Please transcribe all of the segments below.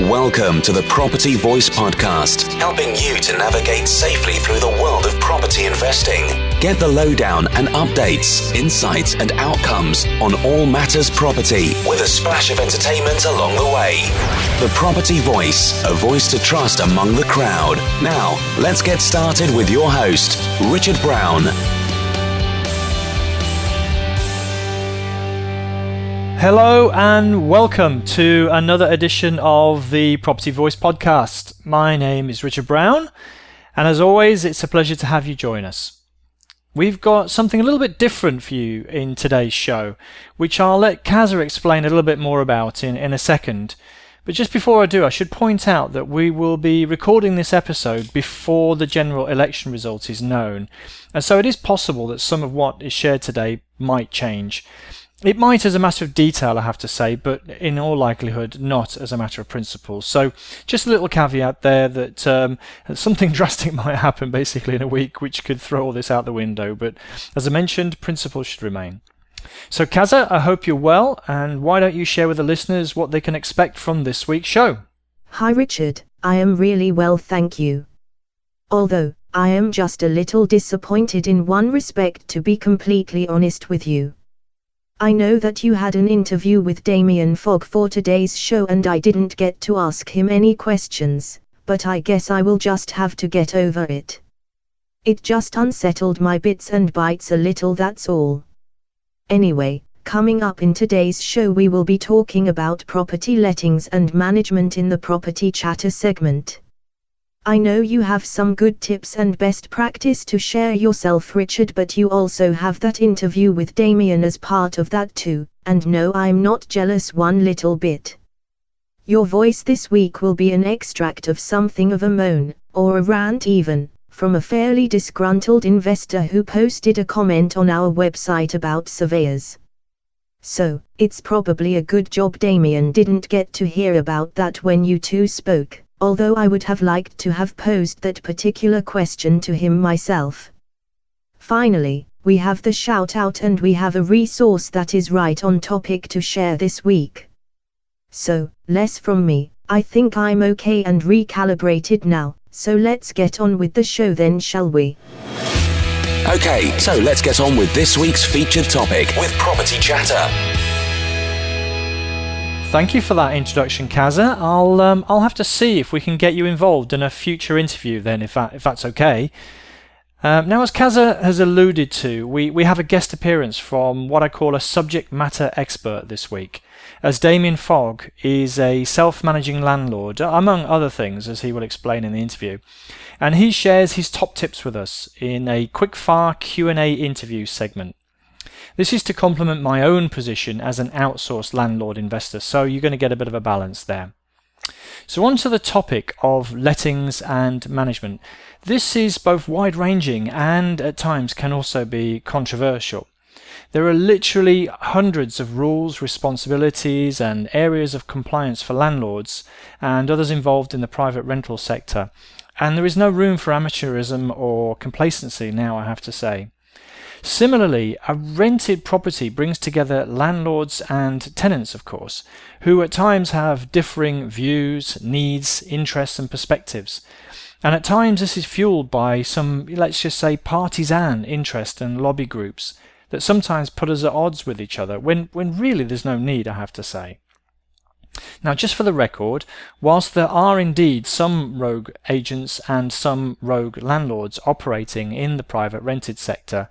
Welcome to the Property Voice Podcast, helping you to navigate safely through the world of property investing. Get the lowdown and updates, insights and outcomes on all matters property with a splash of entertainment along the way. The Property Voice, a voice to trust among the crowd. Now, let's get started with your host, Richard Brown. Hello and welcome to another edition of the Property Voice Podcast. My name is Richard Brown, and as always, it's a pleasure to have you join us. We've got something a little bit different for you in today's show, which I'll let Kaza explain a little bit more about in a second. But just before I do, I should point out that we will be recording this episode before the general election result is known, and so it is possible that some of what is shared today might change. It might as a matter of detail, I have to say, but in all likelihood not as a matter of principle. So just a little caveat there that something drastic might happen basically in a week which could throw all this out the window. But as I mentioned, principles should remain. So Kaza, I hope you're well, and why don't you share with the listeners what they can expect from this week's show? Hi Richard, I am really well, thank you. Although, I am just a little disappointed in one respect, to be completely honest with you. I know that you had an interview with Damien Fogg for today's show and I didn't get to ask him any questions, but I guess I will just have to get over it. It just unsettled my bits and bytes a little, that's all. Anyway, coming up in today's show we will be talking about property lettings and management in the property chatter segment. I know you have some good tips and best practice to share yourself, Richard, but you also have that interview with Damien as part of that too, and no, I'm not jealous one little bit. Your voice this week will be an extract of something of a moan, or a rant even, from a fairly disgruntled investor who posted a comment on our website about surveyors. So, it's probably a good job Damien didn't get to hear about that when you two spoke. Although I would have liked to have posed that particular question to him myself. Finally, we have the shout out and we have a resource that is right on topic to share this week. So, less from me, I think I'm okay and recalibrated now, so let's get on with the show then, shall we? Okay, so let's get on with this week's featured topic with Property Chatter. Thank you for that introduction, Kaza. I'll have to see if we can get you involved in a future interview then, if that's okay. Now, as Kaza has alluded to, we have a guest appearance from what I call a subject matter expert this week, as Damien Fogg is a self-managing landlord, among other things, as he will explain in the interview. And he shares his top tips with us in a quick-fire Q&A interview segment. This is to complement my own position as an outsourced landlord investor, so you're going to get a bit of a balance there. So on to the topic of lettings and management. This is both wide-ranging and at times can also be controversial. There are literally hundreds of rules, responsibilities and areas of compliance for landlords and others involved in the private rental sector, and there is no room for amateurism or complacency now, I have to say. Similarly, a rented property brings together landlords and tenants, of course, who at times have differing views, needs, interests and perspectives. And at times this is fueled by some, let's just say, partisan interest and lobby groups that sometimes put us at odds with each other when really there's no need, I have to say. Now, just for the record, whilst there are indeed some rogue agents and some rogue landlords operating in the private rented sector,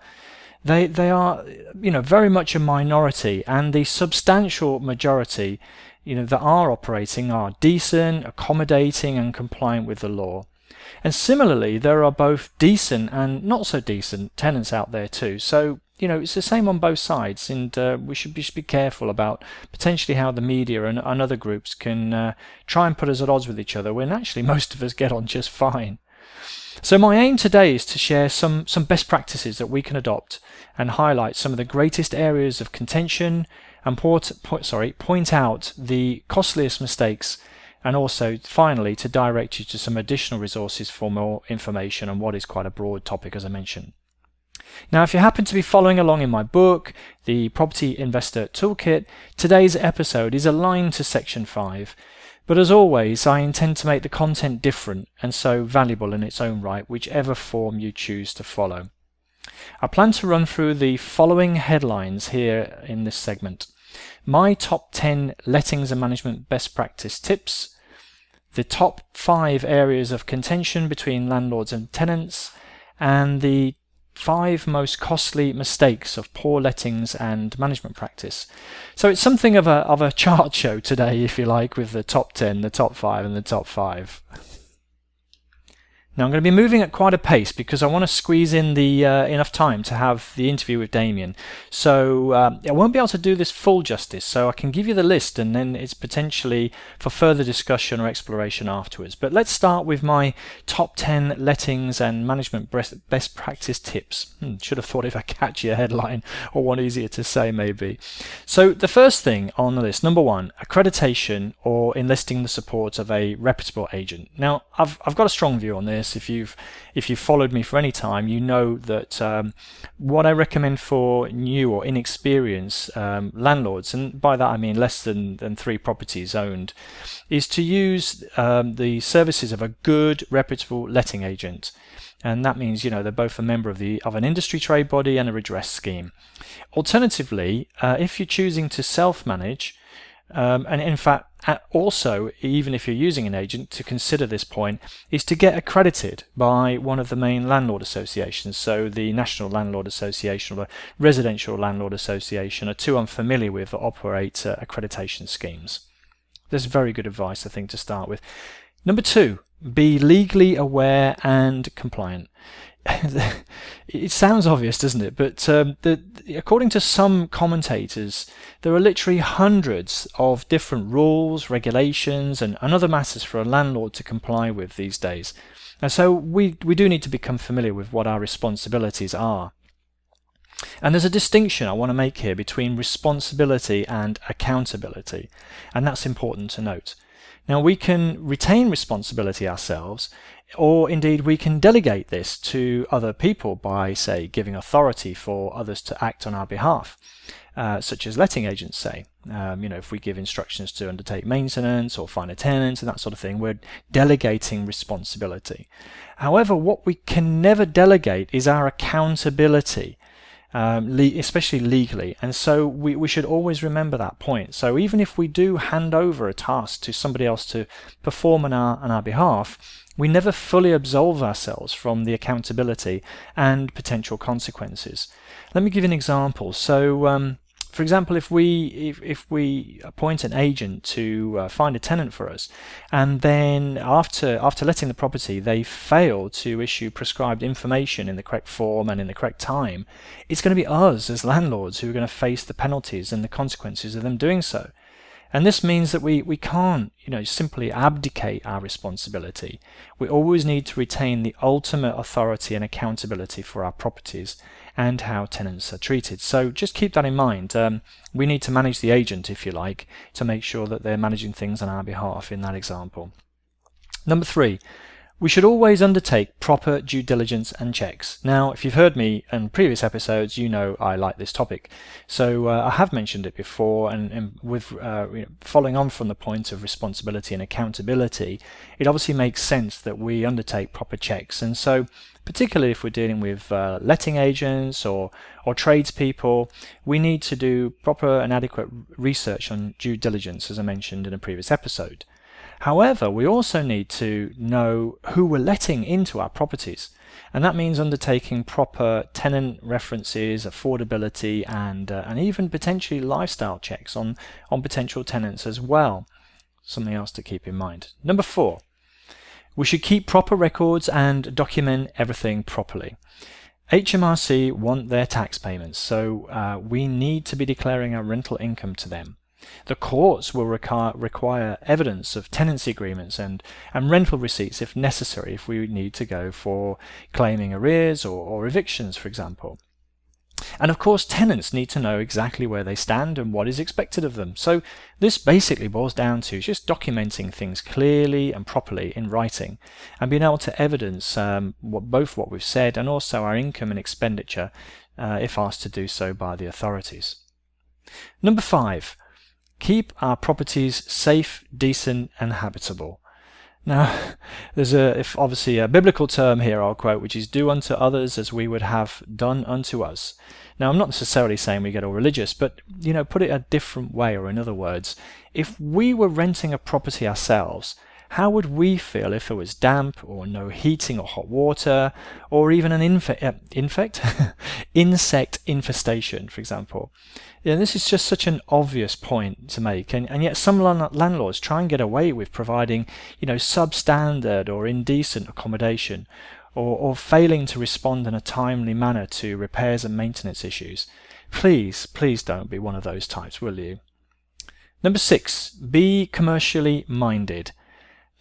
they are, very much a minority, and the substantial majority, that are operating are decent, accommodating, and compliant with the law. And similarly, there are both decent and not so decent tenants out there too. So, it's the same on both sides, and we should be careful about potentially how the media and other groups can try and put us at odds with each other when actually most of us get on just fine. So my aim today is to share some best practices that we can adopt and highlight some of the greatest areas of contention and point out the costliest mistakes, and also finally to direct you to some additional resources for more information on what is quite a broad topic, as I mentioned. Now, if you happen to be following along in my book, The Property Investor Toolkit, today's episode is aligned to Section 5. But as always, I intend to make the content different and so valuable in its own right, whichever form you choose to follow. I plan to run through the following headlines here in this segment: my top 10 lettings and management best practice tips, the top 5 areas of contention between landlords and tenants, and the 5 most costly mistakes of poor lettings and management practice. So it's something of a chart show today, if you like, with the top 10, the top 5 and the top 5. Now I'm going to be moving at quite a pace because I want to squeeze in the enough time to have the interview with Damien. So I won't be able to do this full justice, so I can give you the list and then it's potentially for further discussion or exploration afterwards. But let's start with my top 10 lettings and management best practice tips. Should have thought if a catchier headline or one easier to say maybe. So the first thing on the list, number 1, accreditation or enlisting the support of a reputable agent. Now I've got a strong view on this. If you've followed me for any time, you know that what I recommend for new or inexperienced landlords, and by that I mean less than 3 properties owned, is to use the services of a good, reputable letting agent. And that means, they're both a member of an industry trade body and a redress scheme. Alternatively, if you're choosing to self-manage, and in fact, also, even if you're using an agent, to consider this point is to get accredited by one of the main landlord associations. So the National Landlord Association or the Residential Landlord Association are 2 I'm familiar with that operate accreditation schemes. That's very good advice, I think, to start with. Number 2, be legally aware and compliant. It sounds obvious, doesn't it? But according to some commentators, there are literally hundreds of different rules, regulations, and other matters for a landlord to comply with these days. And so we do need to become familiar with what our responsibilities are. And there's a distinction I want to make here between responsibility and accountability, and that's important to note. Now, we can retain responsibility ourselves, or indeed we can delegate this to other people by, say, giving authority for others to act on our behalf, such as letting agents say. If we give instructions to undertake maintenance or find a tenant and that sort of thing, we're delegating responsibility. However, what we can never delegate is our accountability. Especially legally, and so we should always remember that point. So even if we do hand over a task to somebody else to perform on our behalf, we never fully absolve ourselves from the accountability and potential consequences. Let me give you an example. So for example, if we appoint an agent to find a tenant for us, and then after letting the property they fail to issue prescribed information in the correct form and in the correct time, it's going to be us as landlords who are going to face the penalties and the consequences of them doing so. And this means that we can't simply abdicate our responsibility. We always need to retain the ultimate authority and accountability for our properties and how tenants are treated. So just keep that in mind. We need to manage the agent, if you like, to make sure that they're managing things on our behalf in that example. Number 3, we should always undertake proper due diligence and checks. Now, if you've heard me in previous episodes, you know I like this topic. So I have mentioned it before, and with following on from the point of responsibility and accountability, it obviously makes sense that we undertake proper checks. And so particularly if we're dealing with letting agents or tradespeople, we need to do proper and adequate research on due diligence, as I mentioned in a previous episode. However, we also need to know who we're letting into our properties, and that means undertaking proper tenant references, affordability, and even potentially lifestyle checks on potential tenants as well. Something else to keep in mind. Number 4, we should keep proper records and document everything properly. HMRC want their tax payments, so we need to be declaring our rental income to them. The courts will require evidence of tenancy agreements and rental receipts if necessary, if we need to go for claiming arrears or evictions, for example. And of course, tenants need to know exactly where they stand and what is expected of them. So this basically boils down to just documenting things clearly and properly in writing and being able to evidence both what we've said and also our income and expenditure if asked to do so by the authorities. Number 5. Keep our properties safe, decent and habitable. Now, there's obviously a biblical term here I'll quote, which is do unto others as we would have done unto us. Now, I'm not necessarily saying we get all religious, but, put it a different way, or in other words, if we were renting a property ourselves, how would we feel if it was damp, or no heating or hot water, or even an insect infestation, for example? This is just such an obvious point to make, and yet some landlords try and get away with providing, substandard or indecent accommodation, or failing to respond in a timely manner to repairs and maintenance issues. Please don't be one of those types, will you? Number 6, be commercially minded.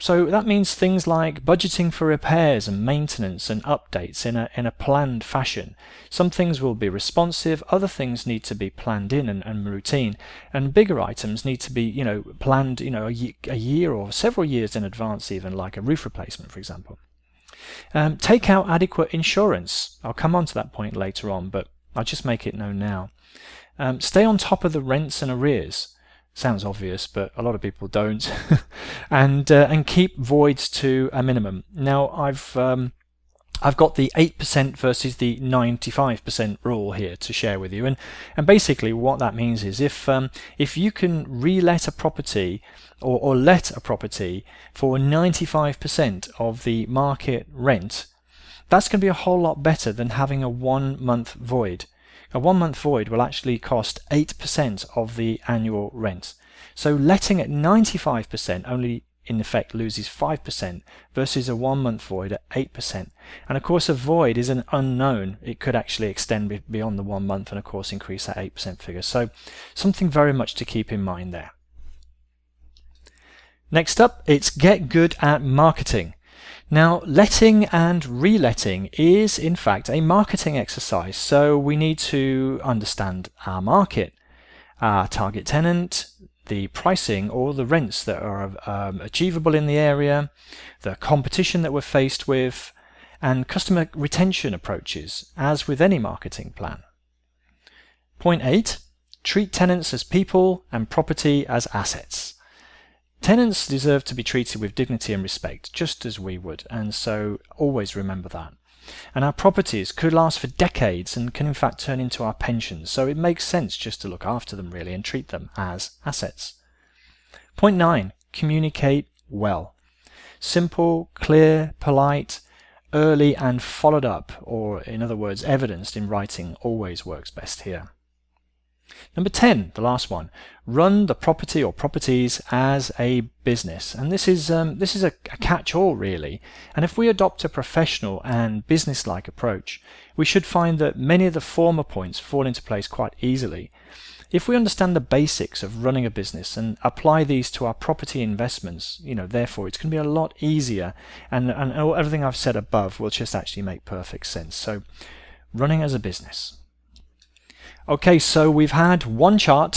So that means things like budgeting for repairs and maintenance and updates in a planned fashion. Some things will be responsive, other things need to be planned in and routine, and bigger items need to be planned a year or several years in advance, even like a roof replacement, for example. Take out adequate insurance. I'll come on to that point later on, but I'll just make it known now. Stay on top of the rents and arrears. Sounds obvious, but a lot of people don't. and keep voids to a minimum. Now, I've got the 8% versus the 95% rule here to share with you, and basically what that means is if you can re-let a property or let a property for 95% of the market rent, that's going to be a whole lot better than having a 1-month void. A 1-month void will actually cost 8% of the annual rent. So letting at 95% only in effect loses 5% versus a 1-month void at 8%. And of course a void is an unknown. It could actually extend beyond the 1 month and of course increase that 8% figure. So something very much to keep in mind there. Next up, it's get good at marketing. Now, letting and reletting is in fact a marketing exercise, so we need to understand our market, our target tenant, the pricing or the rents that are achievable in the area, the competition that we're faced with, and customer retention approaches, as with any marketing plan. Point 8, treat tenants as people and property as assets. Tenants deserve to be treated with dignity and respect, just as we would, and so always remember that. And our properties could last for decades and can in fact turn into our pensions, so it makes sense just to look after them really and treat them as assets. Point 9, communicate well. Simple, clear, polite, early and followed up, or in other words evidenced in writing, always works best here. Number 10, the last one, run the property or properties as a business. And this is a catch-all really. And if we adopt a professional and business-like approach, we should find that many of the former points fall into place quite easily. If we understand the basics of running a business and apply these to our property investments, therefore it's going to be a lot easier, and everything I've said above will just actually make perfect sense. So, running as a business. Okay, so we've had one chart,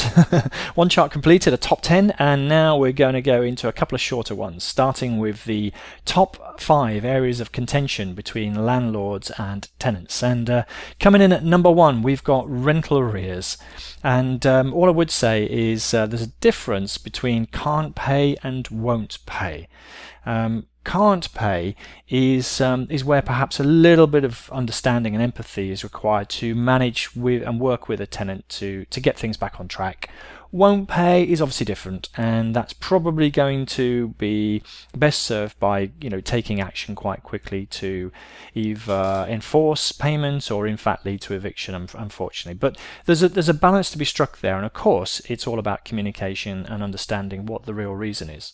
one chart completed, a top 10, and now we're going to go into a couple of shorter ones, starting with the top 5 areas of contention between landlords and tenants. And coming in at number 1, we've got rental arrears. And all I would say is there's a difference between can't pay and won't pay. Can't pay is where perhaps a little bit of understanding and empathy is required to manage with and work with a tenant to get things back on track. Won't pay is obviously different, and that's probably going to be best served by taking action quite quickly to either enforce payment or in fact lead to eviction, unfortunately. But there's a balance to be struck there, and of course it's all about communication and understanding what the real reason is.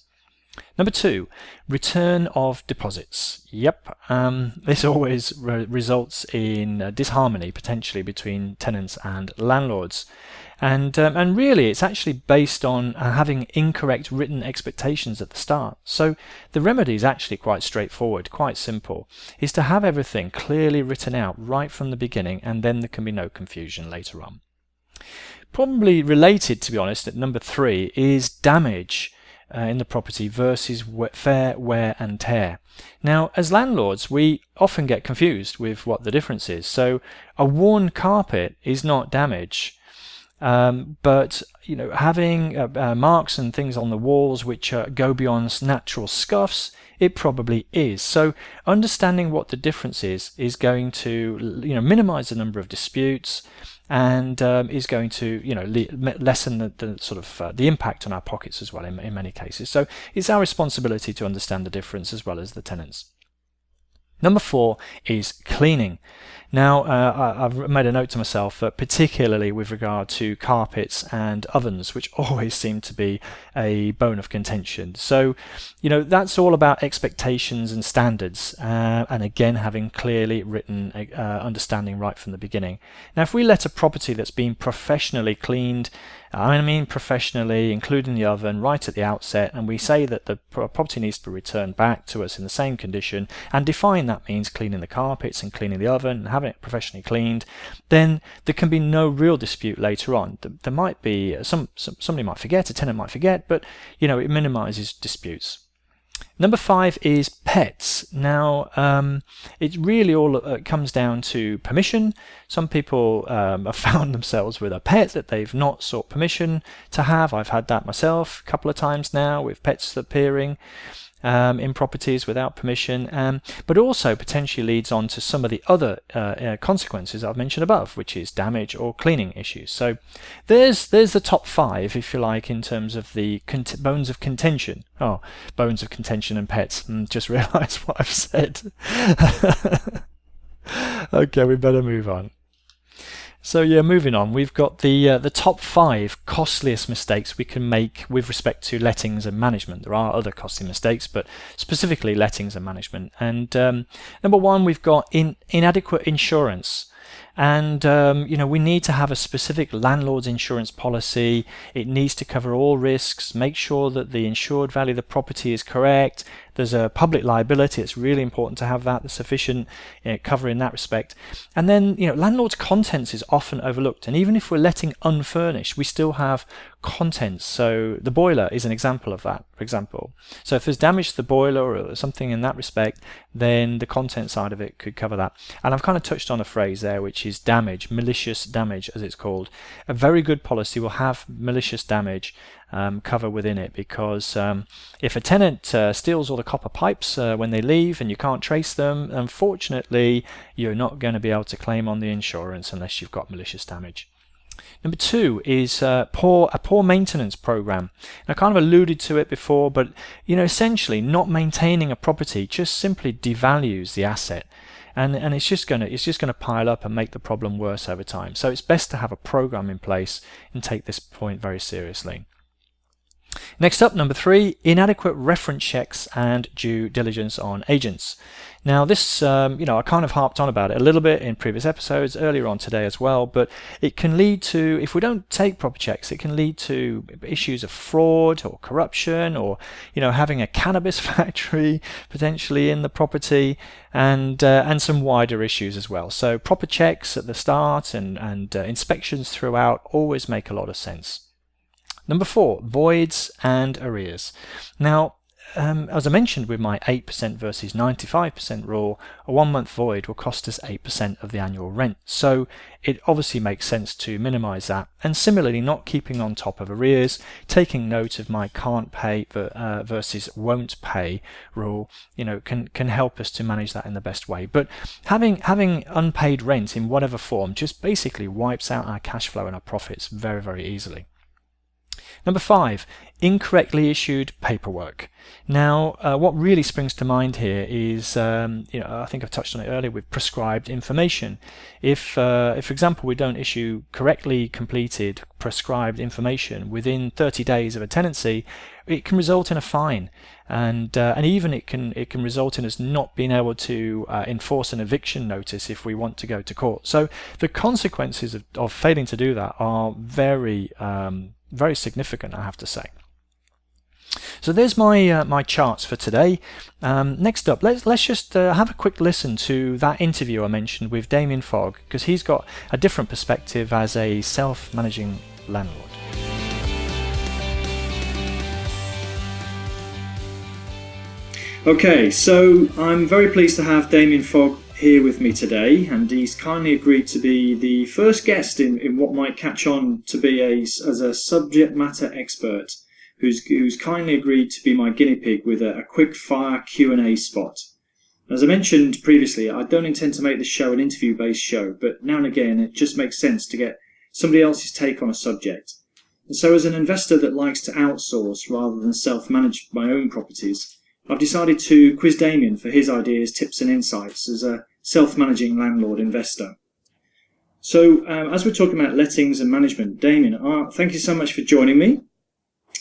Number 2, return of deposits. Yep, this always results in disharmony potentially between tenants and landlords, and really it's actually based on having incorrect written expectations at the start. So the remedy is actually quite straightforward, quite simple, is to have everything clearly written out right from the beginning, and then there can be no confusion later on. Probably related, to be honest, at number 3 is damage in the property versus fair wear and tear. Now, as landlords, we often get confused with what the difference is. So a worn carpet is not damage. But having marks and things on the walls which go beyond natural scuffs, it probably is. So understanding what the difference is going to minimize the number of disputes, and is going to lessen the sort of the impact on our pockets as well in many cases. So it's our responsibility to understand the difference as well as the tenants. Number 4 is cleaning. Now, I've made a note to myself that particularly with regard to carpets and ovens, which always seem to be a bone of contention. So, that's all about expectations and standards, and again, having clearly written understanding right from the beginning. Now, if we let a property that's been professionally cleaned, I mean professionally, including the oven, right at the outset, and we say that the property needs to be returned back to us in the same condition, and define that means cleaning the carpets and cleaning the oven and having it professionally cleaned, then there can be no real dispute later on. There might be somebody might forget, a tenant might forget, but it minimizes disputes. Number 5 is pets. Now, it really all comes down to permission. Some people have found themselves with a pet that they've not sought permission to have. I've had that myself a couple of times now, with pets appearing in properties without permission, but also potentially leads on to some of the other consequences I've mentioned above, which is damage or cleaning issues. So there's the top 5, if you like, in terms of the bones of contention. Oh, bones of contention and pets. Just realised what I've said. Okay, we better move on. So yeah, moving on, we've got the top 5 costliest mistakes we can make with respect to lettings and management. There are other costly mistakes, but specifically lettings and management. And number 1, we've got inadequate insurance. And we need to have a specific landlord's insurance policy. It needs to cover all risks, make sure that the insured value of the property is correct. There's a public liability. It's really important to have that, the sufficient cover in that respect. And then, landlord's contents is often overlooked. And even if we're letting unfurnished, we still have contents. So the boiler is an example of that, for example. So if there's damage to the boiler or something in that respect, then the content side of it could cover that. And I've kind of touched on a phrase there, which is damage, malicious damage, as it's called. A very good policy will have malicious damage cover within it, because if a tenant steals all the copper pipes when they leave and you can't trace them, unfortunately you're not going to be able to claim on the insurance unless you've got malicious damage. Number 2 is a poor maintenance program. I kind of alluded to it before, but essentially not maintaining a property just simply devalues the asset. And it's just going to pile up and make the problem worse over time. So it's best to have a program in place and take this point very seriously. Next up, number 3, inadequate reference checks and due diligence on agents. Now this, I kind of harped on about it a little bit in previous episodes, earlier on today as well, but it can lead to, if we don't take proper checks, it can lead to issues of fraud or corruption, or having a cannabis factory potentially in the property, and some wider issues as well. So proper checks at the start and inspections throughout always make a lot of sense. Number 4, voids and arrears. Now, as I mentioned with my 8% versus 95% rule, a 1-month void will cost us 8% of the annual rent. So it obviously makes sense to minimize that. And similarly, not keeping on top of arrears, taking note of my can't pay versus won't pay rule, can help us to manage that in the best way. But having unpaid rent in whatever form just basically wipes out our cash flow and our profits very, very easily. Number 5, incorrectly issued paperwork. Now, what really springs to mind here is, I think I've touched on it earlier with prescribed information. If for example, we don't issue correctly completed prescribed information within 30 days of a tenancy, it can result in a fine, and even it can result in us not being able to enforce an eviction notice if we want to go to court. So the consequences of failing to do that are very very significant, I have to say. So there's my charts for today. Next up, let's just have a quick listen to that interview I mentioned with Damien Fogg, because he's got a different perspective as a self-managing landlord. Okay, so I'm very pleased to have Damien Fogg here with me today, and he's kindly agreed to be the first guest in what might catch on to be as a subject matter expert, who's kindly agreed to be my guinea pig with a quick fire Q&A spot. As I mentioned previously, I don't intend to make this show an interview-based show, but now and again it just makes sense to get somebody else's take on a subject. And so as an investor that likes to outsource rather than self-manage my own properties, I've decided to quiz Damien for his ideas, tips and insights as a self-managing landlord investor. So as we're talking about lettings and management, Damien, thank you so much for joining me.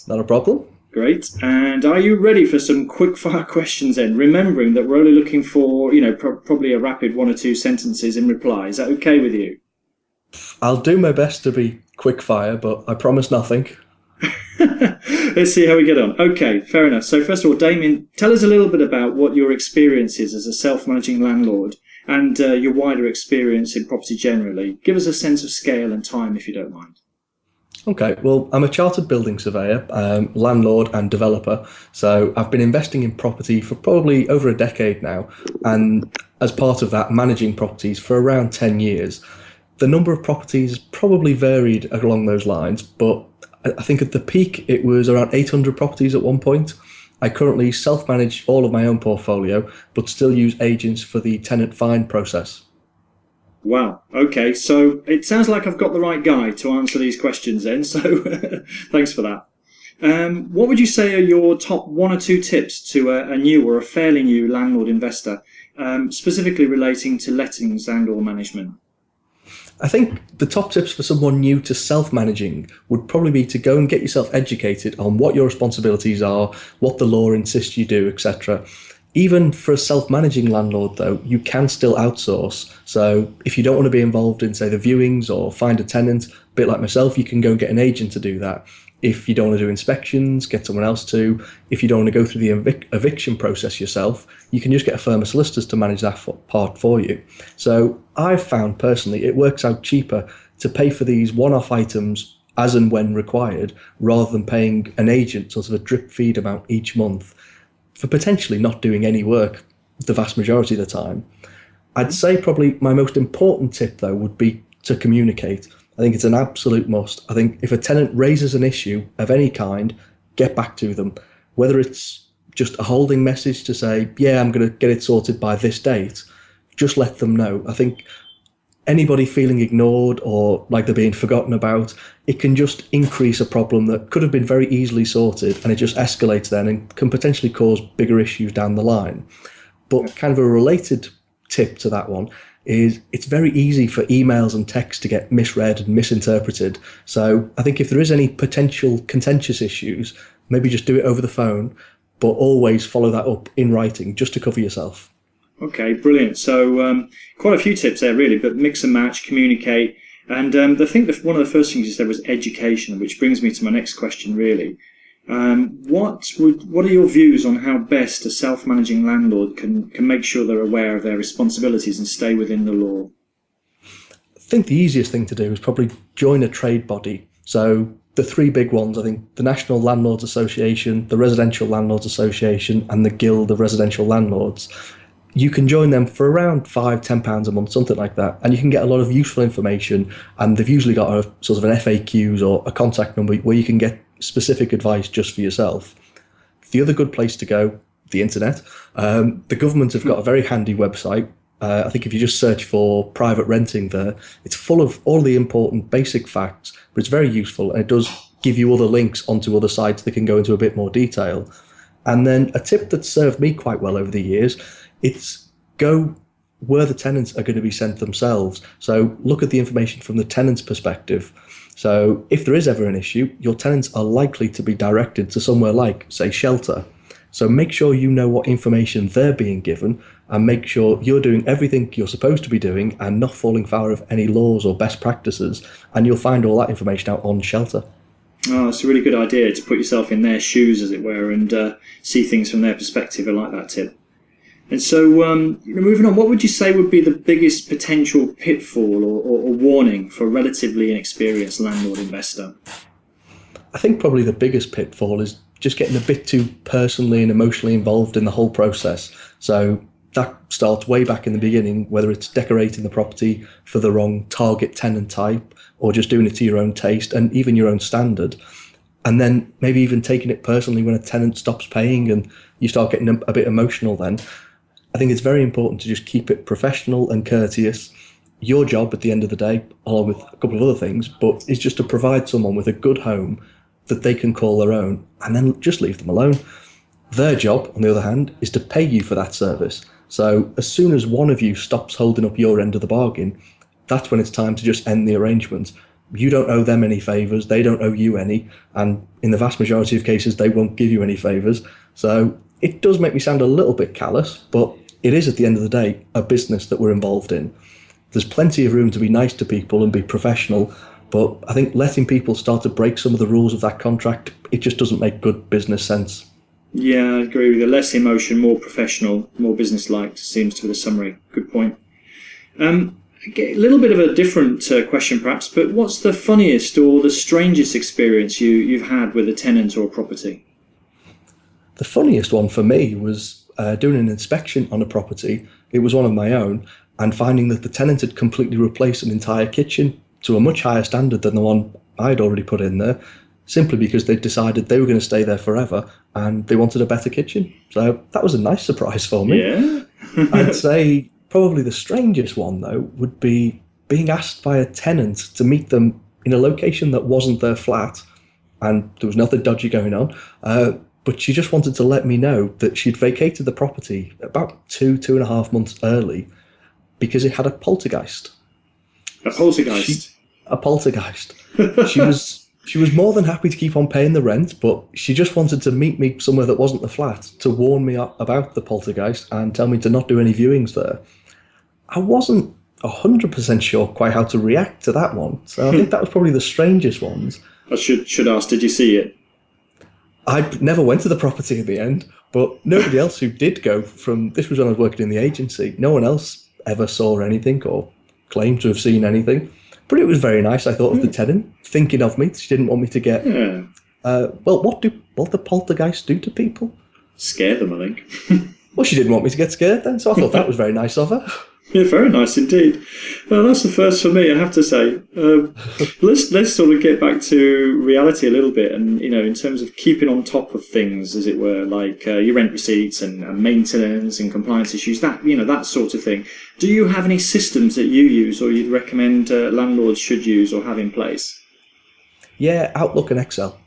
Not a problem. Great. And are you ready for some quick-fire questions then? Remembering that we're only looking for, probably a rapid 1 or 2 sentences in reply. Is that okay with you? I'll do my best to be quick-fire, but I promise nothing. Let's see how we get on. Okay, fair enough. So first of all, Damien, tell us a little bit about what your experience is as a self-managing landlord and your wider experience in property generally. Give us a sense of scale and time if you don't mind. Okay, well, I'm a chartered building surveyor, landlord and developer, so I've been investing in property for probably over a decade now, and as part of that, managing properties for around 10 years. The number of properties probably varied along those lines, but I think at the peak it was around 800 properties at one point. I currently self-manage all of my own portfolio, but still use agents for the tenant find process. Wow. Okay, so it sounds like I've got the right guy to answer these questions then, so thanks for that. What would you say are your top 1 or 2 tips to a new or a fairly new landlord investor, specifically relating to lettings and/or management? I think the top tips for someone new to self-managing would probably be to go and get yourself educated on what your responsibilities are, what the law insists you do, etc. Even for a self-managing landlord, though, you can still outsource. So if you don't want to be involved in, say, the viewings or find a tenant, a bit like myself, you can go and get an agent to do that. If you don't want to do inspections, get someone else to. If you don't want to go through the eviction process yourself, you can just get a firm of solicitors to manage that part for you. So I've found personally it works out cheaper to pay for these one-off items as and when required, rather than paying an agent sort of a drip feed amount each month for potentially not doing any work the vast majority of the time. I'd say probably my most important tip, though, would be to communicate. I think it's an absolute must. I think if a tenant raises an issue of any kind, get back to them. Whether it's just a holding message to say, yeah, I'm going to get it sorted by this date, just let them know. I think anybody feeling ignored or like they're being forgotten about, it can just increase a problem that could have been very easily sorted, and it just escalates then and can potentially cause bigger issues down the line. But kind of a related tip to that one is it's very easy for emails and texts to get misread and misinterpreted. So I think if there is any potential contentious issues, maybe just do it over the phone, but always follow that up in writing just to cover yourself. Okay, brilliant. So quite a few tips there really, but mix and match, communicate. And I think one of the first things you said was education, which brings me to my next question really. What are your views on how best a self-managing landlord can make sure they're aware of their responsibilities and stay within the law? I think the easiest thing to do is probably join a trade body. So the 3 big ones, I think the National Landlords Association, the Residential Landlords Association and the Guild of Residential Landlords. You can join them for around £5-10 a month, something like that, and you can get a lot of useful information, and they've usually got a sort of an FAQs or a contact number where you can get specific advice just for yourself. The other good place to go, the internet. The government have got a very handy website. I think if you just search for private renting there, it's full of all the important basic facts, but it's very useful, and it does give you other links onto other sites that can go into a bit more detail. And then a tip that's served me quite well over the years, it's go where the tenants are going to be sent themselves. So look at the information from the tenant's perspective. So if there is ever an issue, your tenants are likely to be directed to somewhere like, say, shelter. So make sure you know what information they're being given, and make sure you're doing everything you're supposed to be doing and not falling foul of any laws or best practices. And you'll find all that information out on shelter. Oh, it's a really good idea to put yourself in their shoes, as it were, and see things from their perspective. I like that tip. And so, moving on, what would you say would be the biggest potential pitfall or warning for a relatively inexperienced landlord investor? I think probably the biggest pitfall is just getting a bit too personally and emotionally involved in the whole process. So that starts way back in the beginning, whether it's decorating the property for the wrong target tenant type or just doing it to your own taste and even your own standard. And then maybe even taking it personally when a tenant stops paying and you start getting a bit emotional then. I think it's very important to just keep it professional and courteous. Your job at the end of the day, along with a couple of other things, but is just to provide someone with a good home that they can call their own and then just leave them alone. Their job, on the other hand, is to pay you for that service. So as soon as one of you stops holding up your end of the bargain, that's when it's time to just end the arrangement. You don't owe them any favours, they don't owe you any, and in the vast majority of cases, they won't give you any favours. So it does make me sound a little bit callous, but it is, at the end of the day, a business that we're involved in. There's plenty of room to be nice to people and be professional, but I think letting people start to break some of the rules of that contract, it just doesn't make good business sense. Yeah, I agree with you. Less emotion, more professional, more business-like seems to be the summary. Good point. A little bit of a different question perhaps, but what's the funniest or the strangest experience you've had with a tenant or a property? The funniest one for me was doing an inspection on a property. It was one of my own, and finding that the tenant had completely replaced an entire kitchen to a much higher standard than the one I'd already put in there, simply because they'd decided they were going to stay there forever and they wanted a better kitchen. So that was a nice surprise for me. Yeah. I'd say probably the strangest one, though, would be being asked by a tenant to meet them in a location that wasn't their flat, and there was nothing dodgy going on, but she just wanted to let me know that she'd vacated the property about 2.5 months early because it had a poltergeist. A poltergeist? A poltergeist. She was more than happy to keep on paying the rent, but she just wanted to meet me somewhere that wasn't the flat to warn me about the poltergeist and tell me to not do any viewings there. I wasn't 100% sure quite how to react to that one, so I think that was probably the strangest ones. I should ask, did you see it? I never went to the property in the end, but nobody else who did go this was when I was working in the agency, no one else ever saw anything or claimed to have seen anything. But it was very nice, I thought, of the tenant, thinking of me. She didn't want me to get... Yeah. Well, what the poltergeists do to people? Scare them, I think. Well, she didn't want me to get scared then, so I thought that was very nice of her. Yeah, very nice indeed. Well, that's the first for me, I have to say. Let's sort of get back to reality a little bit, and in terms of keeping on top of things, as it were, like your rent receipts and maintenance and compliance issues, that sort of thing. Do you have any systems that you use, or you'd recommend landlords should use or have in place? Yeah, Outlook and Excel.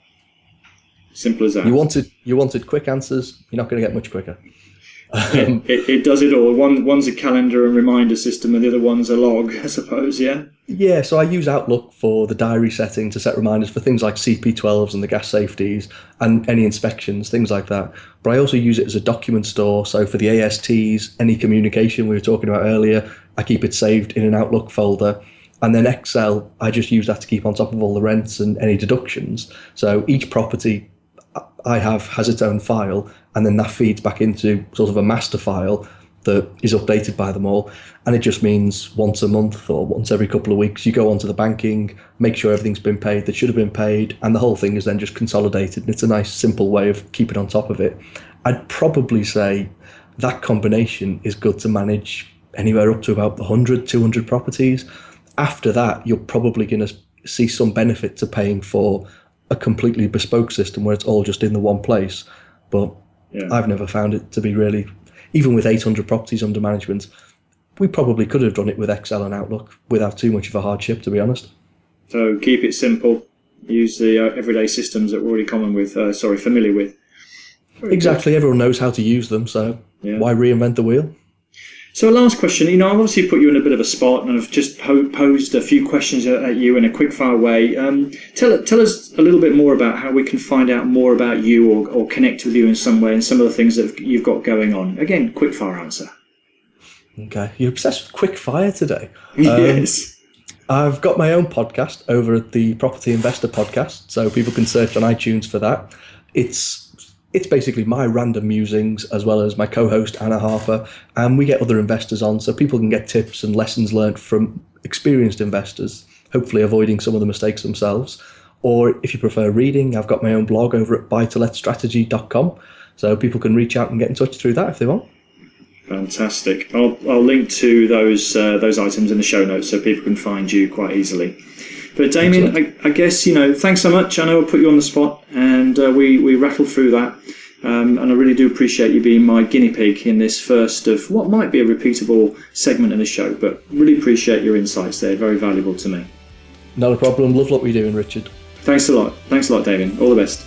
Simple as that. You wanted quick answers. You're not going to get much quicker. It does it all. One's a calendar and reminder system, and the other one's a log, I suppose, yeah? Yeah, so I use Outlook for the diary setting to set reminders for things like CP12s and the gas safeties and any inspections, things like that. But I also use it as a document store, so for the ASTs, any communication we were talking about earlier, I keep it saved in an Outlook folder. And then Excel, I just use that to keep on top of all the rents and any deductions. So each property I have has its own file, and then that feeds back into sort of a master file that is updated by them all. And it just means once a month or once every couple of weeks, you go onto the banking, make sure everything's been paid that should have been paid, and the whole thing is then just consolidated. And it's a nice, simple way of keeping on top of it. I'd probably say that combination is good to manage anywhere up to about 100, 200 properties. After that, you're probably going to see some benefit to paying for a completely bespoke system where it's all just in the one place. But yeah, I've never found it to be really, even with 800 properties under management, we probably could have done it with Excel and Outlook without too much of a hardship, to be honest. So keep it simple. Use the everyday systems that we're already familiar with. Exactly. Good. Everyone knows how to use them, so yeah, why reinvent the wheel? So last question, I've obviously put you in a bit of a spot, and I've just posed a few questions at you in a quick-fire way. Tell us a little bit more about how we can find out more about you or connect with you in some way and some of the things that you've got going on. Again, quick-fire answer. Okay, you're obsessed with quick-fire today. Yes. I've got my own podcast over at the Property Investor Podcast, so people can search on iTunes for that. It's basically my random musings as well as my co-host Anna Harper, and we get other investors on so people can get tips and lessons learned from experienced investors, hopefully avoiding some of the mistakes themselves. Or if you prefer reading, I've got my own blog over at buytoletstrategy.com, so people can reach out and get in touch through that if they want. Fantastic. I'll link to those items in the show notes so people can find you quite easily. But Damien, I guess, thanks so much. I know I put you on the spot, and we rattled through that. And I really do appreciate you being my guinea pig in this first of what might be a repeatable segment of the show, but really appreciate your insights there. Very valuable to me. Not a problem. Love what we're doing, Richard. Thanks a lot. Thanks a lot, Damien. All the best.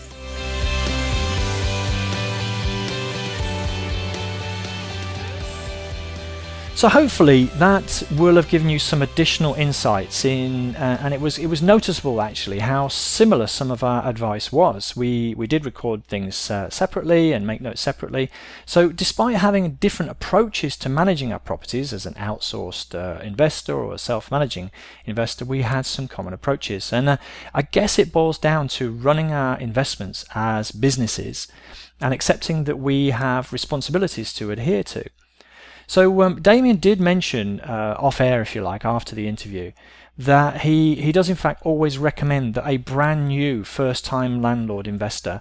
So hopefully that will have given you some additional insights in, and it was noticeable actually how similar some of our advice was. We did record things separately and make notes separately. So despite having different approaches to managing our properties as an outsourced investor or a self-managing investor, we had some common approaches. And I guess it boils down to running our investments as businesses and accepting that we have responsibilities to adhere to. So Damien did mention off air, if you like, after the interview, that he does in fact always recommend that a brand new first-time landlord investor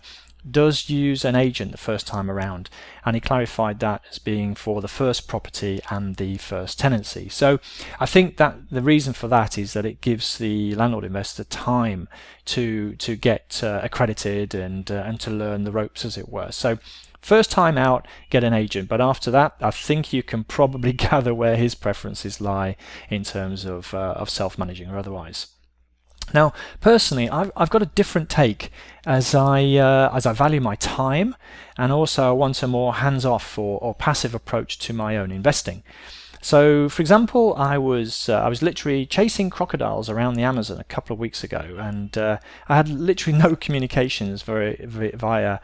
does use an agent the first time around, and he clarified that as being for the first property and the first tenancy. So I think that the reason for that is that it gives the landlord investor time to get accredited and to learn the ropes, as it were. So first time out, get an agent, but after that, I think you can probably gather where his preferences lie in terms of self-managing or otherwise. Now, personally, I've got a different take as I value my time, and also I want a more hands-off or passive approach to my own investing. So, for example, I was literally chasing crocodiles around the Amazon a couple of weeks ago, and I had literally no communications via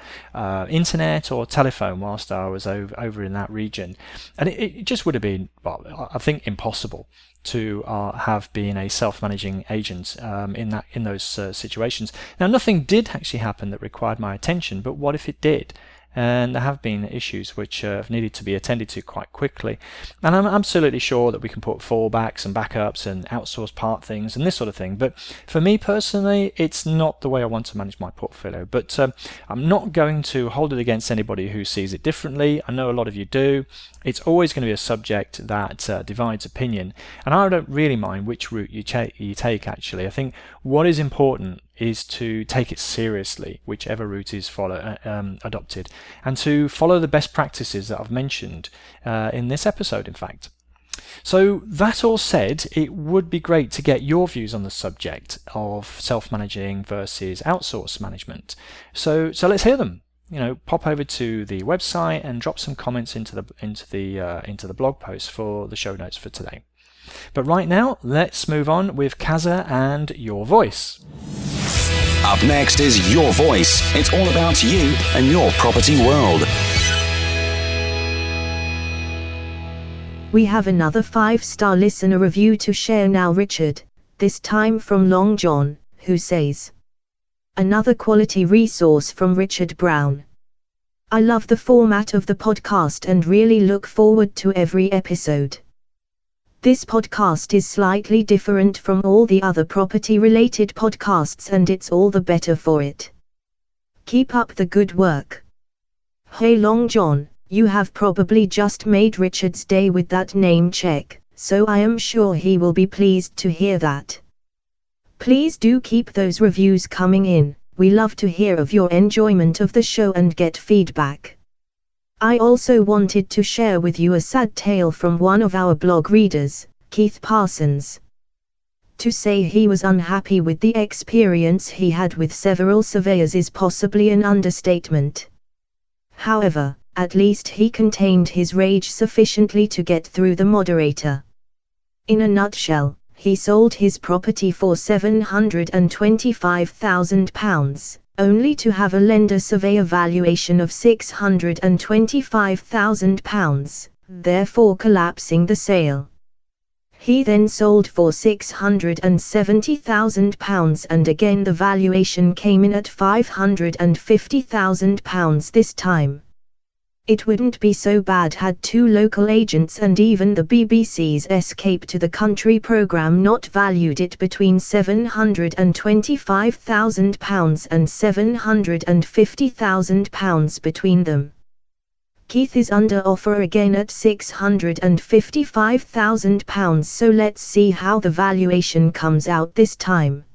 internet or telephone whilst I was over in that region, and it just would have been, well, I think, impossible to have been a self-managing agent in those situations. Now, nothing did actually happen that required my attention, but what if it did? And there have been issues which have needed to be attended to quite quickly. And I'm absolutely sure that we can put fallbacks and backups and outsource part things and this sort of thing. But for me personally, it's not the way I want to manage my portfolio. But I'm not going to hold it against anybody who sees it differently. I know a lot of you do. It's always going to be a subject that divides opinion. And I don't really mind which route you take, actually. I think what is important is to take it seriously, whichever route is adopted, and to follow the best practices that I've mentioned in this episode, in fact. So that all said, it would be great to get your views on the subject of self-managing versus outsourced management. So let's hear them. Pop over to the website and drop some comments into the blog post for the show notes for today. But right now, let's move on with Kaza and Your Voice. Up next is Your Voice. It's all about you and your property world. We have another 5-star listener review to share now, Richard, this time from Long John, who says, "Another quality resource from Richard Brown. I love the format of the podcast and really look forward to every episode. This podcast is slightly different from all the other property-related podcasts, and it's all the better for it. Keep up the good work." Hey Long John, you have probably just made Richard's day with that name check, so I am sure he will be pleased to hear that. Please do keep those reviews coming in. We love to hear of your enjoyment of the show and get feedback. I also wanted to share with you a sad tale from one of our blog readers, Keith Parsons. To say he was unhappy with the experience he had with several surveyors is possibly an understatement. However, at least he contained his rage sufficiently to get through the moderator. In a nutshell, he sold his property for £725,000, only to have a lender survey a valuation of £625,000, therefore collapsing the sale. He then sold for £670,000, and again the valuation came in at £550,000 this time. It wouldn't be so bad had 2 local agents and even the BBC's Escape to the Country programme not valued it between £725,000 and £750,000 between them. Keith is under offer again at £655,000, so let's see how the valuation comes out this time.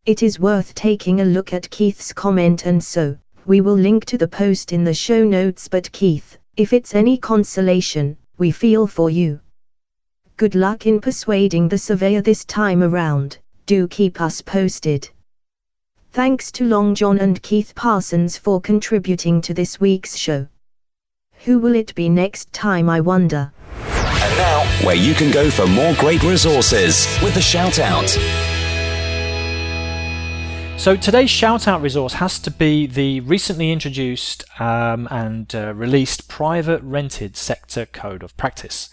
It is worth taking a look at Keith's comment, and so we will link to the post in the show notes. But Keith, if it's any consolation, we feel for you. Good luck in persuading the surveyor this time around. Do keep us posted. Thanks to Long John and Keith Parsons for contributing to this week's show. Who will it be next time, I wonder? And now, where you can go for more great resources with the shout out. So today's shout-out resource has to be the recently introduced and released Private Rented Sector Code of Practice,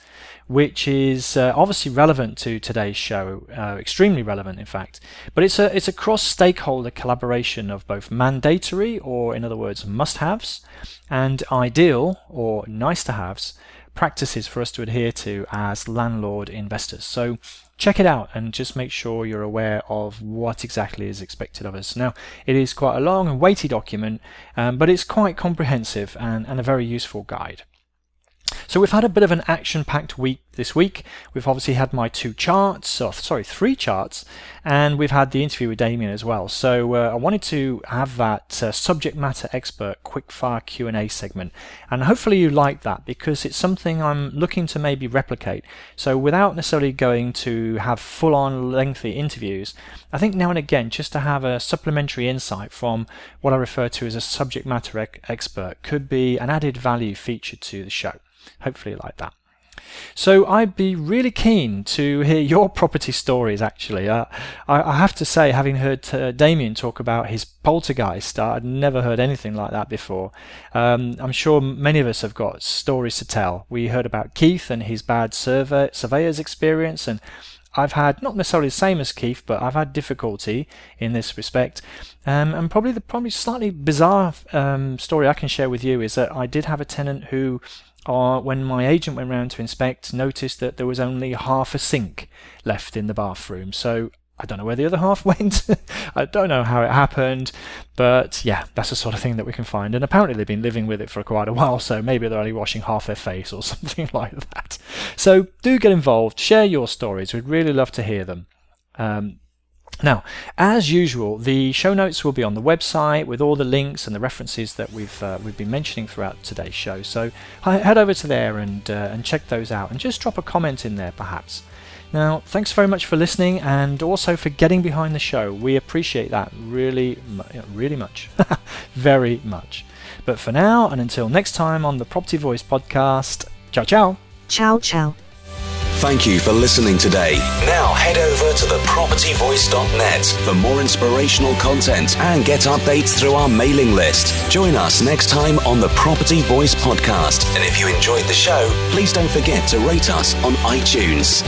which is obviously relevant to today's show, extremely relevant in fact. But it's a cross-stakeholder collaboration of both mandatory, or in other words must-haves, and ideal, or nice-to-haves, practices for us to adhere to as landlord investors. So check it out and just make sure you're aware of what exactly is expected of us. Now, it is quite a long and weighty document, but it's quite comprehensive and a very useful guide. So we've had a bit of an action-packed week this week. We've obviously had my three charts, and we've had the interview with Damien as well. So I wanted to have that subject matter expert quickfire Q&A segment, and hopefully you like that because it's something I'm looking to maybe replicate. So without necessarily going to have full-on lengthy interviews, I think now and again just to have a supplementary insight from what I refer to as a subject matter expert could be an added value feature to the show. Hopefully you like that. So I'd be really keen to hear your property stories actually. I have to say, having heard Damien talk about his poltergeist, I'd never heard anything like that before. I'm sure many of us have got stories to tell. We heard about Keith and his bad surveyor's experience, and I've had, not necessarily the same as Keith, but I've had difficulty in this respect. And probably the slightly bizarre story I can share with you is that I did have a tenant who, when my agent went round to inspect, noticed that there was only half a sink left in the bathroom. So I don't know where the other half went. I don't know how it happened, but yeah, that's the sort of thing that we can find. And apparently they've been living with it for quite a while, so maybe they're only washing half their face or something like that. So do get involved, share your stories. We'd really love to hear them. Now, as usual, the show notes will be on the website with all the links and the references that we've been mentioning throughout today's show. So head over to there and check those out, and just drop a comment in there perhaps. Now, thanks very much for listening, and also for getting behind the show. We appreciate that really much, very much. But for now, and until next time on the Property Voice podcast, ciao ciao. Ciao ciao. Thank you for listening today. Now head over to thepropertyvoice.net for more inspirational content and get updates through our mailing list. Join us next time on the Property Voice podcast. And if you enjoyed the show, please don't forget to rate us on iTunes.